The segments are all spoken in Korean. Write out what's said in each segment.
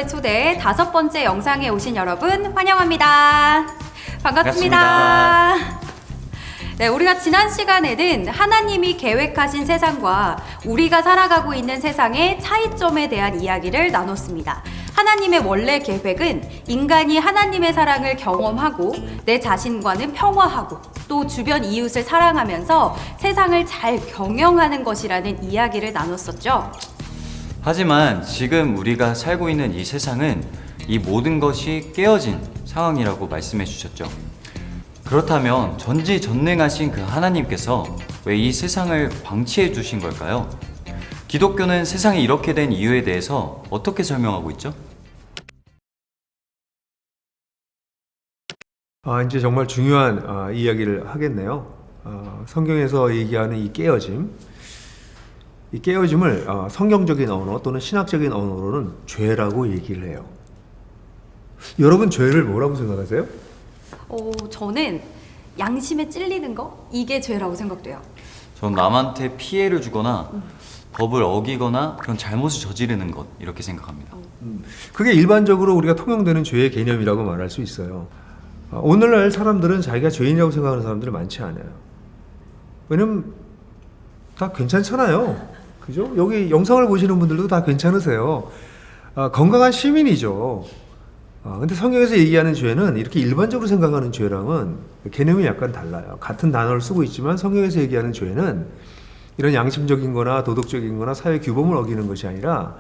성교의 초대 5번째 영상에 오신 여러분 환영합니다. 반갑습니다. 네, 우리가 지난 시간에는 하나님이 계획하신 세상과 우리가 살아가고 있는 세상의 차이점에 대한 이야기를 나눴습니다. 하나님의 원래 계획은 인간이 하나님의 사랑을 경험하고 내 자신과는 평화하고 또 주변 이웃을 사랑하면서 세상을 잘 경영하는 것이라는 이야기를 나눴었죠. 하지만 지금 우리가 살고 있는 이 세상은 이 모든 것이 깨어진 상황이라고 말씀해 주셨죠. 그렇다면 전지전능하신 그 하나님께서 왜 이 세상을 방치해 두신 걸까요? 기독교는 세상이 이렇게 된 이유에 대해서 어떻게 설명하고 있죠? 이제 정말 중요한 이야기를 하겠네요. 성경에서 얘기하는 이 깨어짐을 성경적인 언어 또는 신학적인 언어로는 죄라고 얘기를 해요. 여러분 죄를 뭐라고 생각하세요? 저는 양심에 찔리는 거? 이게 죄라고 생각돼요. 전 남한테 피해를 주거나 법을 어기거나 그런 잘못을 저지르는 것 이렇게 생각합니다. 그게 일반적으로 우리가 통용되는 죄의 개념이라고 말할 수 있어요. 오늘날 사람들은 자기가 죄인이라고 생각하는 사람들이 많지 않아요. 왜냐면 다 괜찮잖아요. 그죠? 여기 영상을 보시는 분들도 다 괜찮으세요. 건강한 시민이죠. 근데 성경에서 얘기하는 죄는 이렇게 일반적으로 생각하는 죄랑은 개념이 약간 달라요. 같은 단어를 쓰고 있지만 성경에서 얘기하는 죄는 이런 양심적인 거나 도덕적인 거나 사회 규범을 어기는 것이 아니라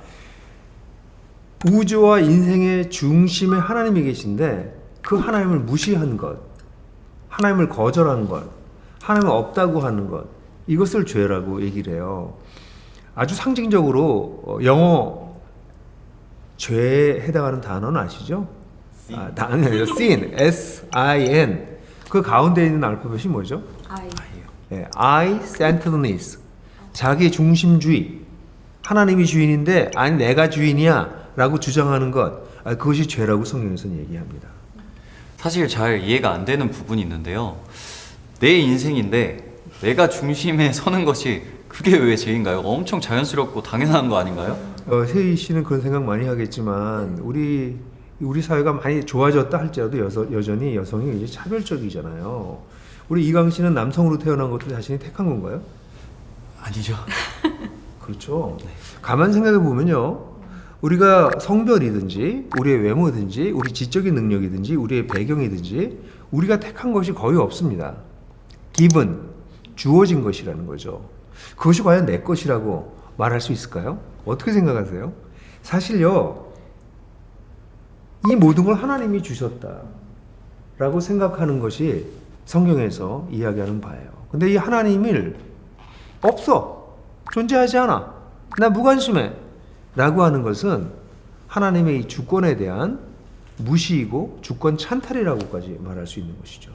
우주와 인생의 중심에 하나님이 계신데 그 하나님을 무시한 것, 하나님을 거절한 것, 하나님은 없다고 하는 것, 이것을 죄라고 얘기를 해요. 아주 상징적으로 영어 죄에 해당하는 단어는 아시죠? 단어예요. sin, S-I-N. 그 가운데 있는 알파벳이 뭐죠? I-centeredness. 자기 중심주의. 하나님이 주인인데 아니 내가 주인이야 라고 주장하는 것. 그것이 죄라고 성경에서는 얘기합니다. 사실 잘 이해가 안 되는 부분이 있는데요. 내 인생인데 내가 중심에 서는 것이 그게 왜 죄인가요? 엄청 자연스럽고 당연한 거 아닌가요? 세희 씨는 그런 생각 많이 하겠지만 우리 사회가 많이 좋아졌다 할지라도 여전히 여성이 이제 차별적이잖아요. 우리 이강 씨는 남성으로 태어난 것도 자신이 택한 건가요? 아니죠. 그렇죠. 가만 생각해 보면요. 우리가 성별이든지 우리의 외모든지 우리 지적인 능력이든지 우리의 배경이든지 우리가 택한 것이 거의 없습니다. given, 주어진 것이라는 거죠. 그것이 과연 내 것이라고 말할 수 있을까요? 어떻게 생각하세요? 사실요, 이 모든 걸 하나님이 주셨다라고 생각하는 것이 성경에서 이야기하는 바예요. 근데 이 하나님을 없어, 존재하지 않아, 나 무관심해 라고 하는 것은 하나님의 이 주권에 대한 무시이고 주권 찬탈이라고까지 말할 수 있는 것이죠.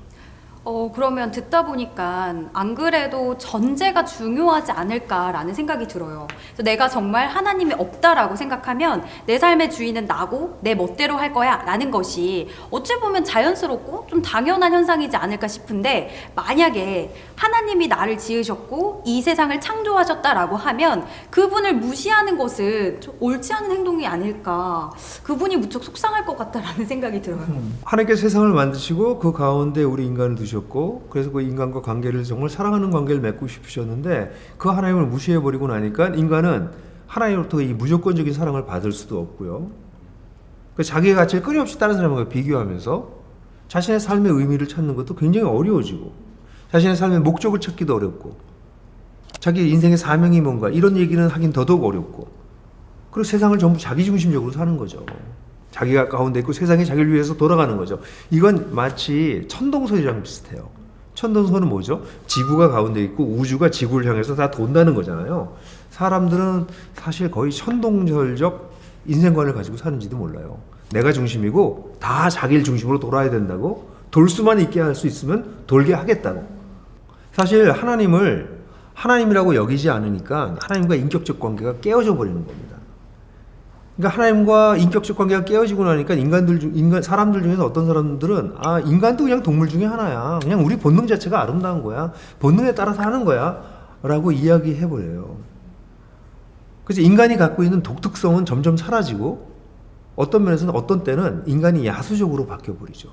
그러면 듣다 보니까 안 그래도 전제가 중요하지 않을까라는 생각이 들어요. 그래서 내가 정말 하나님이 없다라고 생각하면 내 삶의 주인은 나고 내 멋대로 할 거야 라는 것이 어찌 보면 자연스럽고 좀 당연한 현상이지 않을까 싶은데, 만약에 하나님이 나를 지으셨고 이 세상을 창조하셨다라고 하면 그분을 무시하는 것은 좀 옳지 않은 행동이 아닐까, 그분이 무척 속상할 것 같다라는 생각이 들어요. 하나님께서 세상을 만드시고 그 가운데 우리 인간을 두셨고, 그래서 그 인간과 관계를 정말 사랑하는 관계를 맺고 싶으셨는데 그 하나님을 무시해버리고 나니까 인간은 하나님으로부터 이 무조건적인 사랑을 받을 수도 없고요. 자기의 가치를 끊임없이 다른 사람과 비교하면서 자신의 삶의 의미를 찾는 것도 굉장히 어려워지고, 자신의 삶의 목적을 찾기도 어렵고, 자기 인생의 사명이 뭔가 이런 얘기는 하긴 더더욱 어렵고, 그리고 세상을 전부 자기 중심적으로 사는 거죠. 자기가 가운데 있고 세상이 자기를 위해서 돌아가는 거죠. 이건 마치 천동설이랑 비슷해요. 천동설은 뭐죠? 지구가 가운데 있고 우주가 지구를 향해서 다 돈다는 거잖아요. 사람들은 사실 거의 천동설적 인생관을 가지고 사는지도 몰라요. 내가 중심이고 다 자기를 중심으로 돌아야 된다고, 돌 수만 있게 할 수 있으면 돌게 하겠다고. 사실 하나님을 하나님이라고 여기지 않으니까 하나님과 인격적 관계가 깨어져 버리는 겁니다. 그러니까 하나님과 인격적 관계가 깨어지고 나니까 사람들 중에서 어떤 사람들은 인간도 그냥 동물 중에 하나야, 그냥 우리 본능 자체가 아름다운 거야, 본능에 따라서 하는 거야 라고 이야기해버려요. 그래서 인간이 갖고 있는 독특성은 점점 사라지고 어떤 면에서는 어떤 때는 인간이 야수적으로 바뀌어버리죠.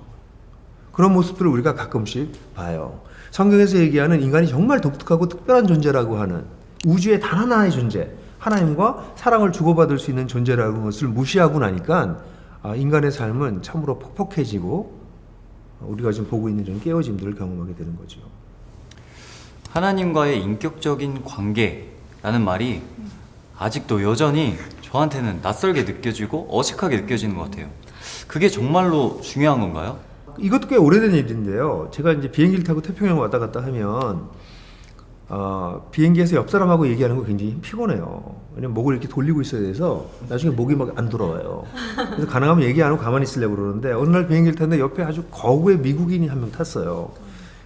그런 모습들을 우리가 가끔씩 봐요. 성경에서 얘기하는 인간이 정말 독특하고 특별한 존재라고 하는 우주의 단 하나의 존재, 하나님과 사랑을 주고받을 수 있는 존재라는 것을 무시하고 나니까 인간의 삶은 참으로 퍽퍽해지고 우리가 지금 보고 있는 이런 깨어짐들을 경험하게 되는 거죠. 하나님과의 인격적인 관계라는 말이 아직도 여전히 저한테는 낯설게 느껴지고 어색하게 느껴지는 것 같아요. 그게 정말로 중요한 건가요? 이것도 꽤 오래된 일인데요. 제가 이제 비행기를 타고 태평양 왔다 갔다 하면 비행기에서 옆 사람하고 얘기하는 거 굉장히 피곤해요. 왜냐면 목을 이렇게 돌리고 있어야 돼서 나중에 목이 막 안 돌아와요. 그래서 가능하면 얘기 안 하고 가만히 있으려고 그러는데 어느 날 비행기를 탔는데 옆에 아주 거구의 미국인이 한 명 탔어요.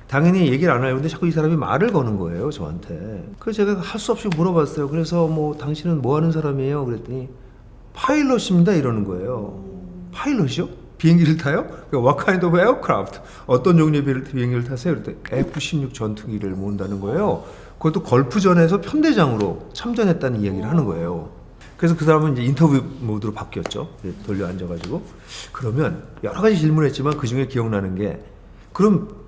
당연히 얘기를 안 하려는데 자꾸 이 사람이 말을 거는 거예요, 저한테. 그래서 제가 할 수 없이 물어봤어요. 그래서 뭐 당신은 뭐 하는 사람이에요? 그랬더니 파일럿입니다 이러는 거예요. 파일럿이요? 비행기를 타요? What kind of aircraft? 어떤 종류의 비행기를 타세요? 그랬더니 F-16 전투기를 모은다는 거예요. 그것도 걸프전에서 편대장으로 참전했다는 이야기를 하는 거예요. 그래서 그 사람은 이제 인터뷰 모드로 바뀌었죠. 돌려 앉아가지고. 그러면 여러 가지 질문했지만 그 중에 기억나는 게 그럼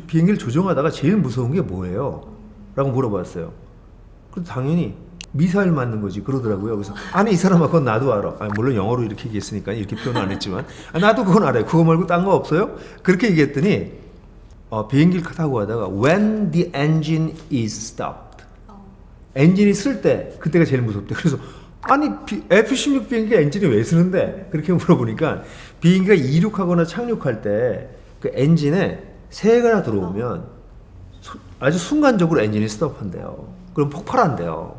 비행기를 조종하다가 제일 무서운 게 뭐예요? 라고 물어봤어요. 그래서 당연히 미사일 맞는 거지 그러더라고요. 그래서 아니 이 사람아 그건 나도 알아. 물론 영어로 이렇게 얘기했으니까 이렇게 표현 안 했지만 나도 그건 알아요. 그거 말고 딴 거 없어요? 그렇게 얘기했더니 비행기를 타고 가다가 when the engine is stopped 엔진이 쓸 때 그때가 제일 무섭대. 그래서 아니 F-16 비행기가 엔진이 왜 쓰는데? 그렇게 물어보니까 비행기가 이륙하거나 착륙할 때 그 엔진에 새해가 들어오면 아주 순간적으로 엔진이 스톱한대요. 그럼 폭발한대요.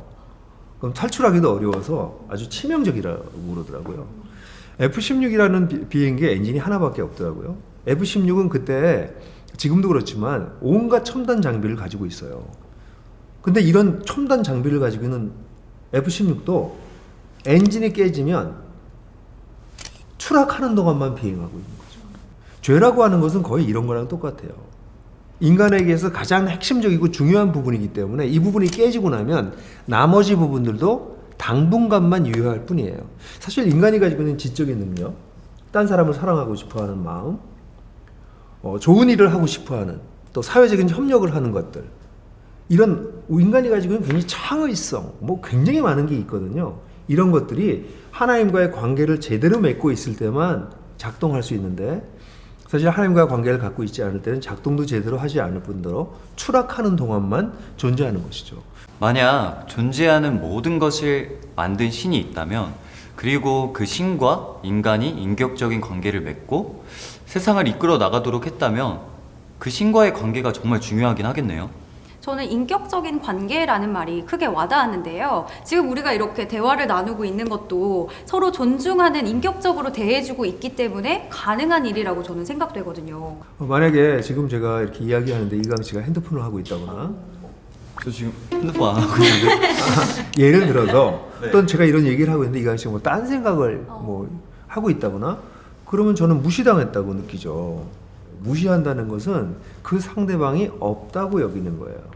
그럼 탈출하기도 어려워서 아주 치명적이라고 그러더라고요. F-16이라는 비행기에 엔진이 하나밖에 없더라고요. F-16은 그때 지금도 그렇지만 온갖 첨단 장비를 가지고 있어요. 근데 이런 첨단 장비를 가지고 있는 F-16도 엔진이 깨지면 추락하는 동안만 비행하고 있는 거죠. 죄라고 하는 것은 거의 이런 거랑 똑같아요. 인간에게서 가장 핵심적이고 중요한 부분이기 때문에 이 부분이 깨지고 나면 나머지 부분들도 당분간만 유효할 뿐이에요. 사실 인간이 가지고 있는 지적인 능력, 딴 사람을 사랑하고 싶어하는 마음, 좋은 일을 하고 싶어하는, 또 사회적인 협력을 하는 것들, 이런 인간이 가지고 있는 굉장히 창의성, 굉장히 많은 게 있거든요. 이런 것들이 하나님과의 관계를 제대로 맺고 있을 때만 작동할 수 있는데 사실 하나님과 관계를 갖고 있지 않을 때는 작동도 제대로 하지 않을 뿐더러 추락하는 동안만 존재하는 것이죠. 만약 존재하는 모든 것을 만든 신이 있다면 그리고 그 신과 인간이 인격적인 관계를 맺고 세상을 이끌어 나가도록 했다면 그 신과의 관계가 정말 중요하긴 하겠네요. 저는 인격적인 관계라는 말이 크게 와닿았는데요. 지금 우리가 이렇게 대화를 나누고 있는 것도 서로 존중하는 인격적으로 대해주고 있기 때문에 가능한 일이라고 저는 생각되거든요. 만약에 지금 제가 이렇게 이야기하는데 이강 씨가 핸드폰을 하고 있다거나 저 지금 핸드폰 안 하고 있는데 예를 들어서 네. 또 제가 이런 얘기를 하고 있는데 이강 씨가 딴 생각을 하고 있다거나 그러면 저는 무시당했다고 느끼죠. 무시한다는 것은 그 상대방이 없다고 여기는 거예요.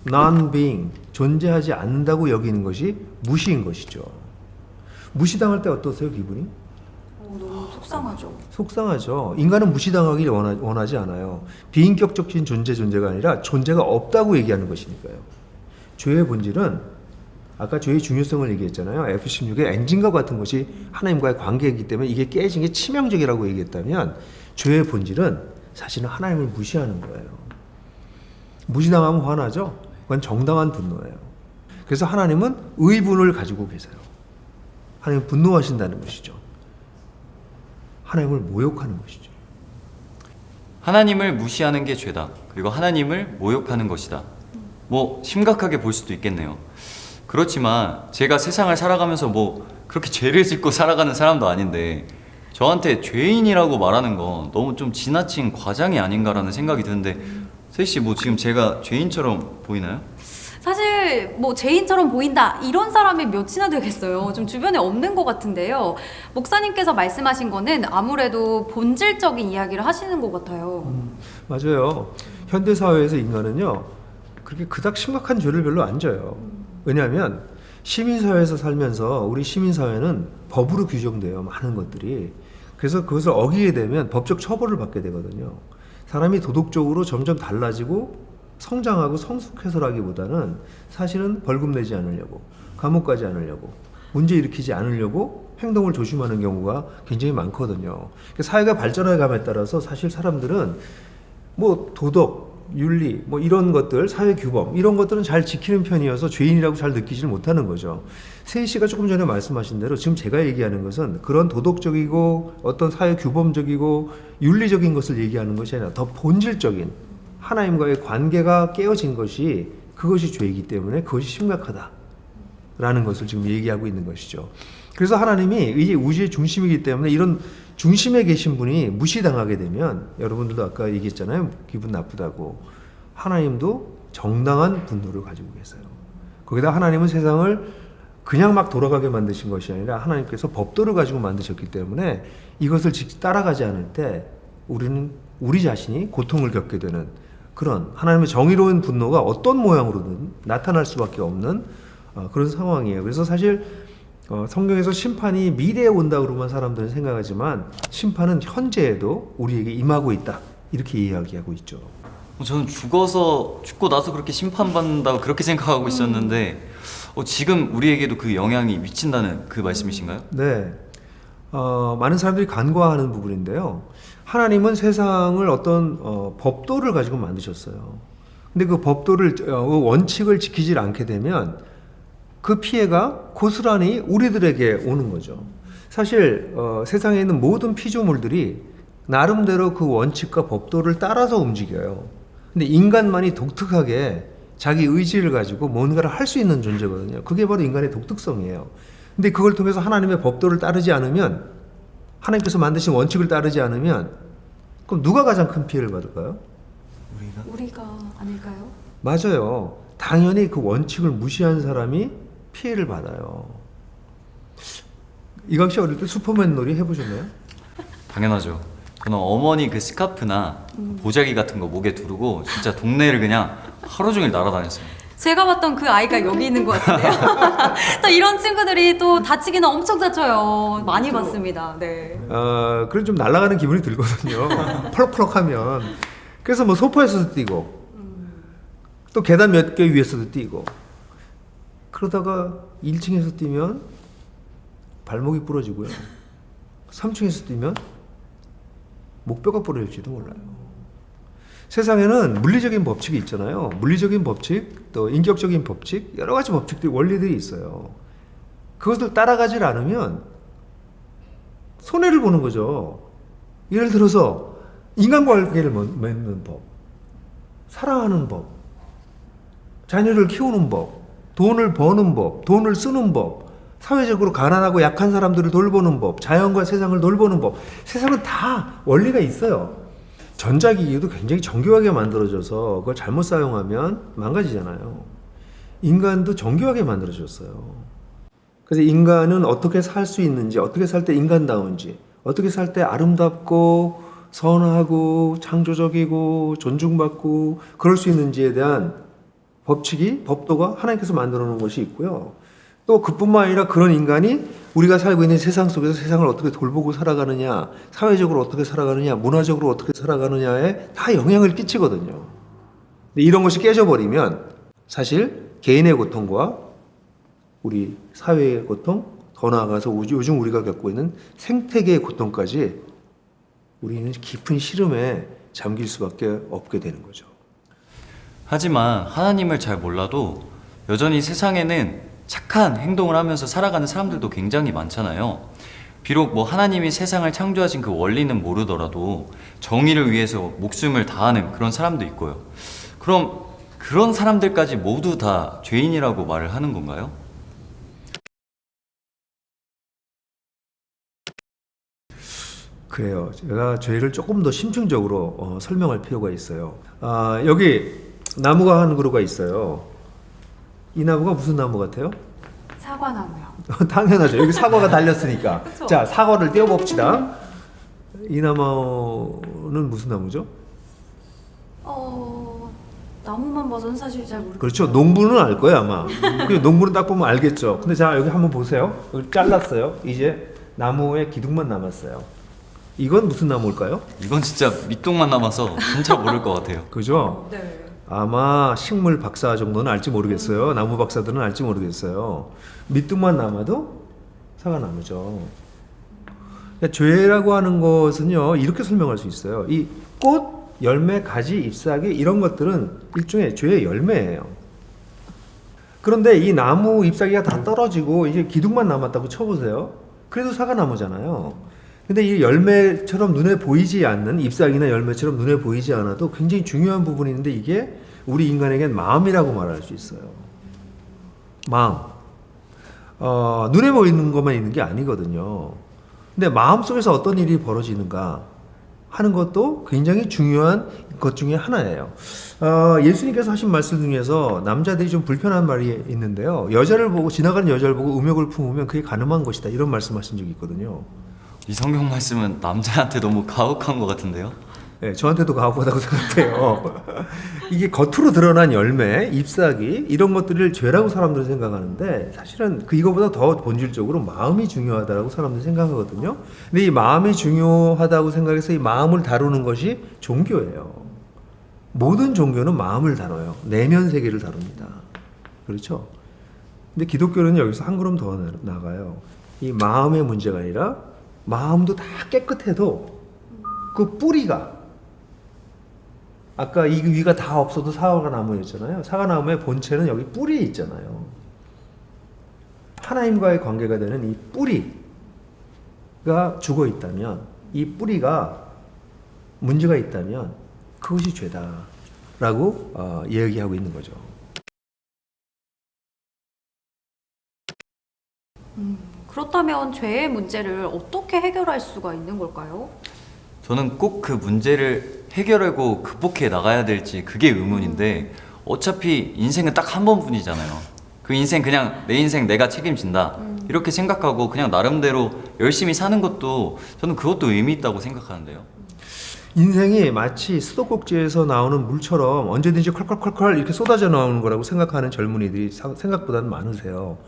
non-being, 존재하지 않는다고 여기는 것이 무시인 것이죠. 무시당할 때 어떠세요, 기분이? 너무 속상하죠. 속상하죠. 인간은 무시당하길 원하지 않아요. 비인격적인 존재가 아니라 존재가 없다고 얘기하는 것이니까요. 죄의 본질은 아까 죄의 중요성을 얘기했잖아요. F-16의 엔진과 같은 것이 하나님과의 관계이기 때문에 이게 깨진 게 치명적이라고 얘기했다면 죄의 본질은 사실은 하나님을 무시하는 거예요. 무시당하면 화나죠? 그건 정당한 분노예요. 그래서 하나님은 의분을 가지고 계세요. 하나님은 분노하신다는 것이죠. 하나님을 모욕하는 것이죠. 하나님을 무시하는 게 죄다. 그리고 하나님을 모욕하는 것이다. 심각하게 볼 수도 있겠네요. 그렇지만 제가 세상을 살아가면서 그렇게 죄를 짓고 살아가는 사람도 아닌데 저한테 죄인이라고 말하는 건 너무 좀 지나친 과장이 아닌가라는 생각이 드는데 세희씨 지금 제가 죄인처럼 보이나요? 사실 죄인처럼 보인다 이런 사람이 몇이나 되겠어요. 좀 주변에 없는 것 같은데요. 목사님께서 말씀하신 거는 아무래도 본질적인 이야기를 하시는 것 같아요. 맞아요. 현대사회에서 인간은요 그렇게 그닥 심각한 죄를 별로 안 져요. 왜냐하면 시민사회에서 살면서 우리 시민사회는 법으로 규정돼요. 많은 것들이. 그래서 그것을 어기게 되면 법적 처벌을 받게 되거든요. 사람이 도덕적으로 점점 달라지고 성장하고 성숙해서라기보다는 사실은 벌금 내지 않으려고, 감옥 가지 않으려고, 문제 일으키지 않으려고 행동을 조심하는 경우가 굉장히 많거든요. 사회가 발전해 감에 따라서 사실 사람들은 뭐 도덕, 윤리, 뭐 이런 것들, 사회 규범 이런 것들은 잘 지키는 편이어서 죄인이라고 잘 느끼지를 못하는 거죠. 세희 씨가 조금 전에 말씀하신 대로 지금 제가 얘기하는 것은 그런 도덕적이고 어떤 사회 규범적이고 윤리적인 것을 얘기하는 것이 아니라 더 본질적인 하나님과의 관계가 깨어진 것이 그것이 죄이기 때문에 그것이 심각하다라는 것을 지금 얘기하고 있는 것이죠. 그래서 하나님이 이제 우주의 중심이기 때문에 이런 중심에 계신 분이 무시당하게 되면 여러분들도 아까 얘기했잖아요. 기분 나쁘다고. 하나님도 정당한 분노를 가지고 계세요. 거기다 하나님은 세상을 그냥 막 돌아가게 만드신 것이 아니라 하나님께서 법도를 가지고 만드셨기 때문에 이것을 따라가지 않을 때 우리는 우리 자신이 고통을 겪게 되는 그런 하나님의 정의로운 분노가 어떤 모양으로든 나타날 수밖에 없는 그런 상황이에요. 그래서 사실 성경에서 심판이 미래에 온다고만 사람들은 생각하지만 심판은 현재에도 우리에게 임하고 있다 이렇게 이야기하고 있죠. 저는 죽고 나서 그렇게 심판받는다고 그렇게 생각하고 있었는데 지금 우리에게도 그 영향이 미친다는 그 말씀이신가요? 네. 많은 사람들이 간과하는 부분인데요. 하나님은 세상을 어떤 법도를 가지고 만드셨어요. 근데 그 법도를 원칙을 지키지 않게 되면 그 피해가 고스란히 우리들에게 오는 거죠. 사실 세상에 있는 모든 피조물들이 나름대로 그 원칙과 법도를 따라서 움직여요. 근데 인간만이 독특하게 자기 의지를 가지고 뭔가를 할 수 있는 존재거든요. 그게 바로 인간의 독특성이에요. 근데 그걸 통해서 하나님의 법도를 따르지 않으면, 하나님께서 만드신 원칙을 따르지 않으면 그럼 누가 가장 큰 피해를 받을까요? 우리가 아닐까요? 맞아요. 당연히 그 원칙을 무시한 사람이 피해를 받아요. 이광 씨 어릴 때 슈퍼맨 놀이 해보셨나요? 당연하죠. 저는 어머니 그 스카프나 보자기 같은 거 목에 두르고 진짜 동네를 그냥 하루 종일 날아다녔어요. 제가 봤던 그 아이가 여기 있는 것 같은데요. 또 이런 친구들이 또 다치기는 엄청 다쳐요. 많이 봤습니다. 네. 그래 좀 날아가는 기분이 들거든요. 펄럭펄럭하면. 그래서 뭐 소파에서도 뛰고, 또 계단 몇 개 위에서도 뛰고, 그러다가 1층에서 뛰면 발목이 부러지고요. 3층에서 뛰면 목뼈가 부러질지도 몰라요. 세상에는 물리적인 법칙이 있잖아요. 물리적인 법칙, 또 인격적인 법칙, 여러 가지 법칙들이, 원리들이 있어요. 그것을 따라가지 않으면 손해를 보는 거죠. 예를 들어서 인간관계를 맺는 법, 사랑하는 법, 자녀를 키우는 법, 돈을 버는 법, 돈을 쓰는 법, 사회적으로 가난하고 약한 사람들을 돌보는 법, 자연과 세상을 돌보는 법, 세상은 다 원리가 있어요. 전자기기도 굉장히 정교하게 만들어져서 그걸 잘못 사용하면 망가지잖아요. 인간도 정교하게 만들어졌어요. 그래서 인간은 어떻게 살 수 있는지, 어떻게 살 때 인간다운지, 어떻게 살 때 아름답고 선하고 창조적이고 존중받고 그럴 수 있는지에 대한 법칙이, 법도가 하나님께서 만들어 놓은 것이 있고요. 또 그뿐만 아니라 그런 인간이 우리가 살고 있는 세상 속에서 세상을 어떻게 돌보고 살아가느냐, 사회적으로 어떻게 살아가느냐, 문화적으로 어떻게 살아가느냐에 다 영향을 끼치거든요. 근데 이런 것이 깨져버리면 사실 개인의 고통과 우리 사회의 고통, 더 나아가서 요즘 우리가 겪고 있는 생태계의 고통까지 우리는 깊은 시름에 잠길 수밖에 없게 되는 거죠. 하지만 하나님을 잘 몰라도 여전히 세상에는 착한 행동을 하면서 살아가는 사람들도 굉장히 많잖아요. 비록 뭐 하나님이 세상을 창조하신 그 원리는 모르더라도 정의를 위해서 목숨을 다하는 그런 사람도 있고요. 그럼 그런 사람들까지 모두 다 죄인이라고 말을 하는 건가요? 그래요. 제가 죄를 조금 더 심층적으로 설명할 필요가 있어요. 여기 나무가 한 그루가 있어요. 이 나무가 무슨 나무 같아요? 사과나무요. 당연하죠. 여기 사과가 달렸으니까. 그쵸? 자, 사과를 떼어봅시다. 이 나무는 무슨 나무죠? 나무만 봐서는 사실 잘 모르겠어요. 그렇죠. 농부는 알 거예요 아마. 그 농부는 딱 보면 알겠죠. 근데 자 여기 한번 보세요. 여기 잘랐어요. 이제 나무의 기둥만 남았어요. 이건 무슨 나무일까요? 이건 진짜 밑동만 남아서 진짜 모를 것 같아요. 그죠? 네. 아마 식물 박사 정도는 알지 모르겠어요. 나무 박사들은 알지 모르겠어요. 밑둥만 남아도 사과나무죠. 그러니까 죄라고 하는 것은요 이렇게 설명할 수 있어요. 이 꽃, 열매, 가지, 잎사귀 이런 것들은 일종의 죄의 열매예요. 그런데 이 나무 잎사귀가 다 떨어지고 이제 기둥만 남았다고 쳐보세요. 그래도 사과나무잖아요. 근데 이 열매처럼 눈에 보이지 않는 잎사귀나 열매처럼 눈에 보이지 않아도 굉장히 중요한 부분이 있는데 이게 우리 인간에겐 마음이라고 말할 수 있어요. 마음. 눈에 보이는 것만 있는 게 아니거든요. 근데 마음 속에서 어떤 일이 벌어지는가 하는 것도 굉장히 중요한 것 중에 하나예요. 예수님께서 하신 말씀 중에서 남자들이 좀 불편한 말이 있는데요. 여자를 보고 지나가는 여자를 보고 음욕을 품으면 그게 가늠한 것이다. 이런 말씀하신 적이 있거든요. 이 성경 말씀은 남자한테 너무 가혹한 것 같은데요? 네, 저한테도 가혹하다고 생각해요. 이게 겉으로 드러난 열매, 잎사귀 이런 것들을 죄라고 사람들은 생각하는데 사실은 이거보다 더 본질적으로 마음이 중요하다고 사람들이 생각하거든요. 근데 이 마음이 중요하다고 생각해서 이 마음을 다루는 것이 종교예요. 모든 종교는 마음을 다뤄요. 내면 세계를 다룹니다. 그렇죠? 근데 기독교는 여기서 한 걸음 더 나가요. 이 마음의 문제가 아니라 마음도 다 깨끗해도 그 뿌리가 아까 이 위가 다 없어도 사과나무였잖아요. 사과나무의 본체는 여기 뿌리에 있잖아요. 하나님과의 관계가 되는 이 뿌리가 죽어 있다면, 이 뿌리가 문제가 있다면 그것이 죄다라고 이야기하고 있는 거죠. 그렇다면 죄의 문제를 어떻게 해결할 수가 있는 걸까요? 저는 꼭 그 문제를 해결하고 극복해 나가야 될지 그게 의문인데 어차피 인생은 딱 한 번뿐이잖아요. 그 인생 그냥 내 인생 내가 책임진다 이렇게 생각하고 그냥 나름대로 열심히 사는 것도 저는 그것도 의미 있다고 생각하는데요. 인생이 마치 수도꼭지에서 나오는 물처럼 언제든지 콸콸콸콸 이렇게 쏟아져 나오는 거라고 생각하는 젊은이들이 생각보다는 많으세요.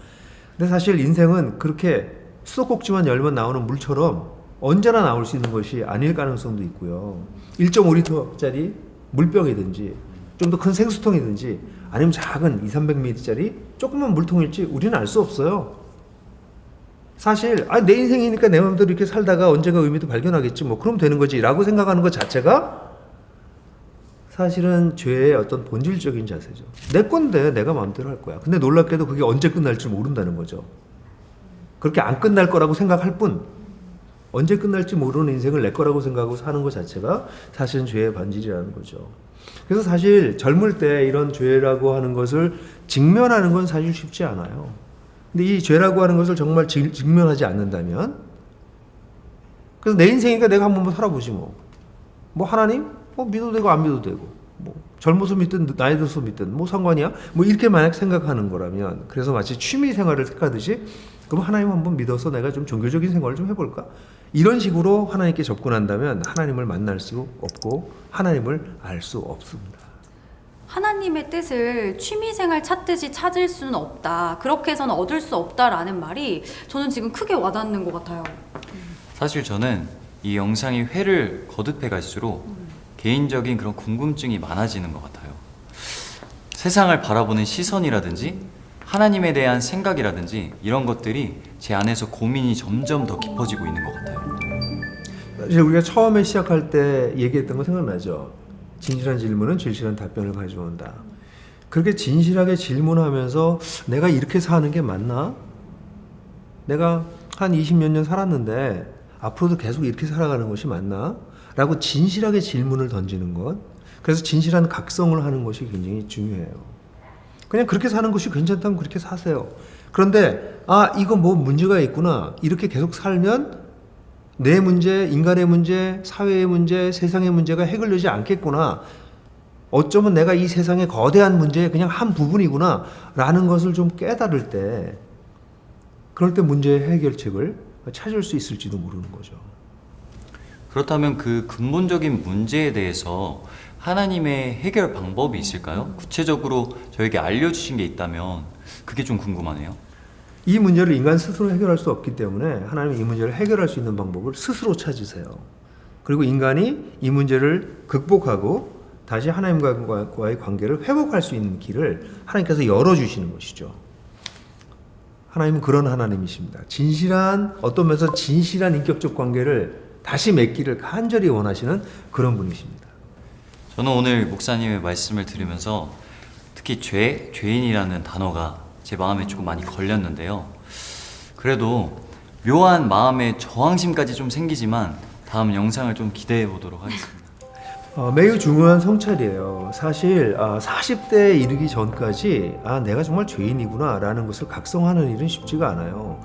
근데 사실 인생은 그렇게 수도꼭지만 열면 나오는 물처럼 언제나 나올 수 있는 것이 아닐 가능성도 있고요. 1.5리터짜리 물병이든지 좀 더 큰 생수통이든지 아니면 작은 200~300ml짜리 조그만 물통일지 우리는 알 수 없어요. 사실 내 인생이니까 내 마음대로 이렇게 살다가 언젠가 의미도 발견하겠지 뭐 그럼 되는 거지 라고 생각하는 것 자체가 사실은 죄의 어떤 본질적인 자세죠. 내 건데 내가 마음대로 할 거야. 근데 놀랍게도 그게 언제 끝날지 모른다는 거죠. 그렇게 안 끝날 거라고 생각할 뿐 언제 끝날지 모르는 인생을 내 거라고 생각하고 사는 것 자체가 사실은 죄의 본질이라는 거죠. 그래서 사실 젊을 때 이런 죄라고 하는 것을 직면하는 건 사실 쉽지 않아요. 근데 이 죄라고 하는 것을 정말 직면하지 않는다면 그래서 내 인생이니까 내가 한번 살아보지 뭐 하나님? 믿어도 되고 안 믿어도 되고 젊어서 믿든 나이 들어서 믿든 상관이야? 이렇게 만약 생각하는 거라면 그래서 마치 취미 생활을 택하듯이 그럼 하나님 한번 믿어서 내가 좀 종교적인 생활을 좀 해볼까? 이런 식으로 하나님께 접근한다면 하나님을 만날 수 없고 하나님을 알 수 없습니다. 하나님의 뜻을 취미생활 찾듯이 찾을 수는 없다. 그렇게 해서는 얻을 수 없다라는 말이 저는 지금 크게 와닿는 것 같아요. 사실 저는 이 영상이 회를 거듭해 갈수록 개인적인 그런 궁금증이 많아지는 것 같아요. 세상을 바라보는 시선이라든지 하나님에 대한 생각이라든지 이런 것들이 제 안에서 고민이 점점 더 깊어지고 있는 것 같아요. 사실 우리가 처음에 시작할 때 얘기했던 거 생각나죠? 진실한 질문은 진실한 답변을 가져온다. 그렇게 진실하게 질문하면서 내가 이렇게 사는 게 맞나? 내가 한 20몇 년 살았는데 앞으로도 계속 이렇게 살아가는 것이 맞나? 라고 진실하게 질문을 던지는 것. 그래서 진실한 각성을 하는 것이 굉장히 중요해요. 그냥 그렇게 사는 것이 괜찮다면 그렇게 사세요. 그런데 이거 문제가 있구나. 이렇게 계속 살면 내 문제, 인간의 문제, 사회의 문제, 세상의 문제가 해결되지 않겠구나. 어쩌면 내가 이 세상의 거대한 문제의 그냥 한 부분이구나 라는 것을 좀 깨달을 때 그럴 때 문제의 해결책을 찾을 수 있을지도 모르는 거죠. 그렇다면 그 근본적인 문제에 대해서 하나님의 해결 방법이 있을까요? 구체적으로 저에게 알려주신 게 있다면 그게 좀 궁금하네요. 이 문제를 인간 스스로 해결할 수 없기 때문에 하나님은 이 문제를 해결할 수 있는 방법을 스스로 찾으세요. 그리고 인간이 이 문제를 극복하고 다시 하나님과의 관계를 회복할 수 있는 길을 하나님께서 열어주시는 것이죠. 하나님은 그런 하나님이십니다. 어떤 면에서 진실한 인격적 관계를 다시 맺기를 간절히 원하시는 그런 분이십니다. 저는 오늘 목사님의 말씀을 들으면서 특히 죄인이라는 단어가 제 마음에 조금 많이 걸렸는데요. 그래도 묘한 마음의 저항심까지 좀 생기지만 다음 영상을 좀 기대해 보도록 하겠습니다. 매우 중요한 성찰이에요. 사실 40대에 이르기 전까지 내가 정말 죄인이구나 라는 것을 각성하는 일은 쉽지가 않아요.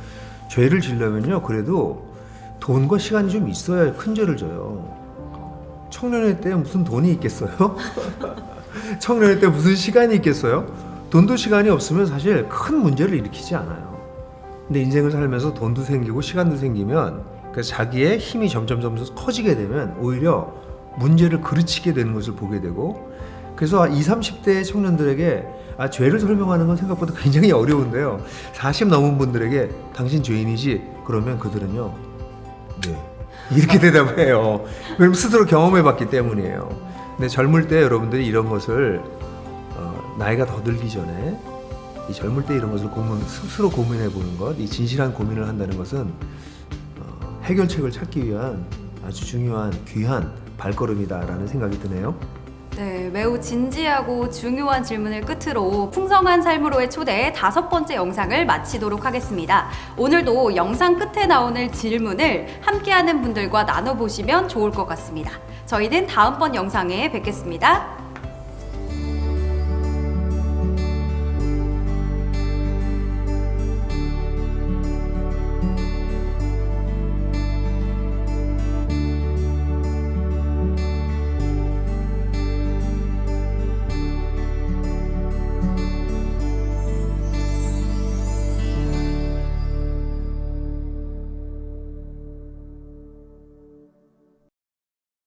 죄를 지려면요, 그래도 돈과 시간이 좀 있어야 큰 죄를 져요. 청년의 때 무슨 돈이 있겠어요? 청년의 때 무슨 시간이 있겠어요? 돈도 시간이 없으면 사실 큰 문제를 일으키지 않아요. 근데 인생을 살면서 돈도 생기고 시간도 생기면 자기의 힘이 점점 커지게 되면 오히려 문제를 그르치게 되는 것을 보게 되고, 그래서 20, 30대 청년들에게 죄를 설명하는 건 생각보다 굉장히 어려운데요. 40 넘은 분들에게 당신 죄인이지? 그러면 그들은요, 네, 이렇게 대답해요. 왜냐면 스스로 경험해봤기 때문이에요. 근데 젊을 때 여러분들이 이런 것을 나이가 더 들기 전에 이 젊을 때 이런 것을 스스로 고민해보는 것, 이 진실한 고민을 한다는 것은 해결책을 찾기 위한 아주 중요한 귀한 발걸음이다라는 생각이 드네요. 네, 매우 진지하고 중요한 질문을 끝으로 풍성한 삶으로의 초대 5번째 영상을 마치도록 하겠습니다. 오늘도 영상 끝에 나오는 질문을 함께하는 분들과 나눠보시면 좋을 것 같습니다. 저희는 다음번 영상에 뵙겠습니다.